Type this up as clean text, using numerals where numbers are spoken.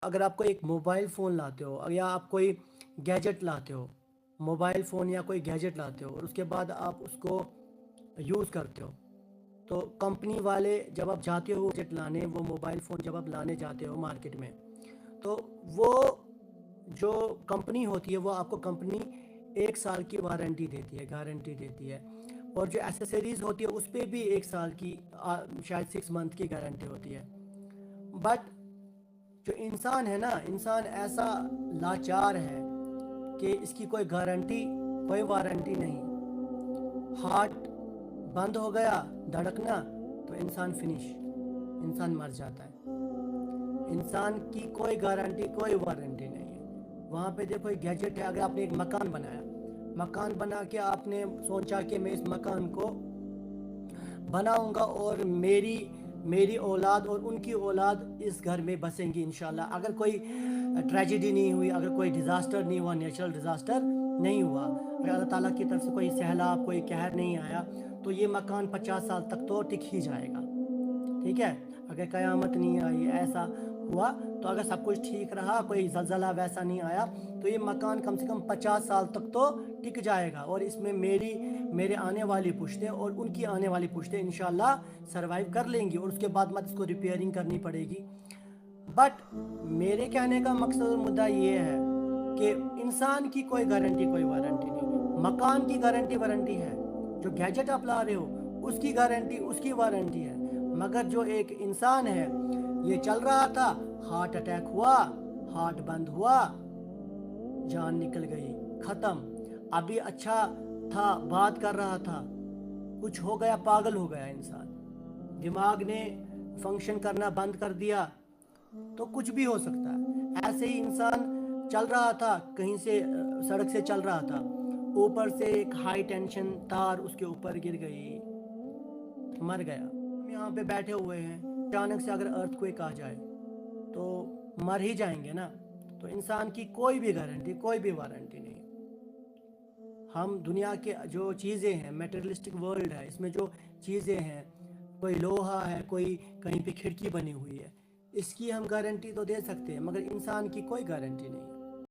اگر آپ کوئی ایک موبائل فون لاتے ہو یا آپ کوئی گیجٹ لاتے ہو، موبائل فون یا کوئی گیجٹ لاتے ہو اور اس کے بعد آپ اس کو یوز کرتے ہو، تو کمپنی والے جب آپ جاتے ہو گیجٹ لانے، وہ موبائل فون جب آپ لانے جاتے ہو مارکیٹ میں، تو وہ جو کمپنی ہوتی ہے وہ آپ کو کمپنی 1 سال کی وارنٹی دیتی ہے، گارنٹی دیتی ہے، اور جو ایسیسریز ہوتی ہے اس پہ بھی 1 سال کی شاید 6 منتھ کی گارنٹی ہوتی ہے. بٹ جو انسان ہے نا، انسان ایسا لاچار ہے کہ اس کی کوئی گارنٹی، کوئی وارنٹی نہیں. ہارٹ بند ہو گیا دھڑکنا تو انسان فنش، انسان مر جاتا ہے. انسان کی کوئی گارنٹی، کوئی وارنٹی نہیں ہے. وہاں پہ دیکھو ایک گیجٹ ہے، اگر آپ نے ایک مکان بنایا، مکان بنا کے آپ نے سوچا کہ میں اس مکان کو بناؤں گا اور میری اولاد اور ان کی اولاد اس گھر میں بسیں گی انشاءاللہ. اگر کوئی ٹریجڈی نہیں ہوئی، اگر کوئی ڈیزاسٹر نہیں ہوا، نیچرل ڈیزاسٹر نہیں ہوا، اگر اللہ تعالیٰ کی طرف سے کوئی سیلاب، کوئی قہر نہیں آیا، تو یہ مکان 50 سال تک تو ٹک ہی جائے گا. ٹھیک ہے، اگر قیامت نہیں آئی، ایسا ہوا تو اگر سب کچھ ٹھیک رہا، کوئی زلزلہ ویسا نہیں آیا، تو یہ مکان کم سے کم 50 سال تک تو ٹک جائے گا، اور اس میں میرے آنے والی پشتیں اور ان کی آنے والی پشتیں انشاءاللہ سروائیو کر لیں گی، اور اس کے بعد مت اس کو ریپیئرنگ کرنی پڑے گی. بٹ میرے کہنے کا مقصد اور مدعا یہ ہے کہ انسان کی کوئی گارنٹی، کوئی وارنٹی نہیں. مکان کی گارنٹی وارنٹی ہے، جو گیجٹ آپ لا رہے ہو اس کی گارنٹی، اس کی وارنٹی ہے، مگر جو ایک انسان ہے، یہ چل رہا تھا، ہارٹ اٹیک ہوا، ہارٹ بند ہوا، جان نکل گئی، ختم. ابھی اچھا تھا، بات کر رہا تھا، کچھ ہو گیا، پاگل ہو گیا انسان، دماغ نے فنکشن کرنا بند کر دیا، تو کچھ بھی ہو سکتا ہے. ایسے ہی انسان چل رہا تھا، کہیں سے سڑک سے چل رہا تھا، اوپر سے ایک ہائی ٹینشن تار اس کے اوپر گر گئی، مر گیا. ہم یہاں پہ بیٹھے ہوئے ہیں، اچانک سے اگر ارتھ کوئک آ جائے تو مر ہی جائیں گے نا. تو انسان کی کوئی بھی گارنٹی، کوئی بھی وارنٹی نہیں. ہم دنیا کے جو چیزیں ہیں، میٹریلسٹک ورلڈ ہے، اس میں جو چیزیں ہیں، کوئی لوہا ہے، کوئی کہیں پہ کھڑکی بنی ہوئی ہے، اس کی ہم گارنٹی تو دے سکتے ہیں، مگر انسان کی کوئی گارنٹی نہیں.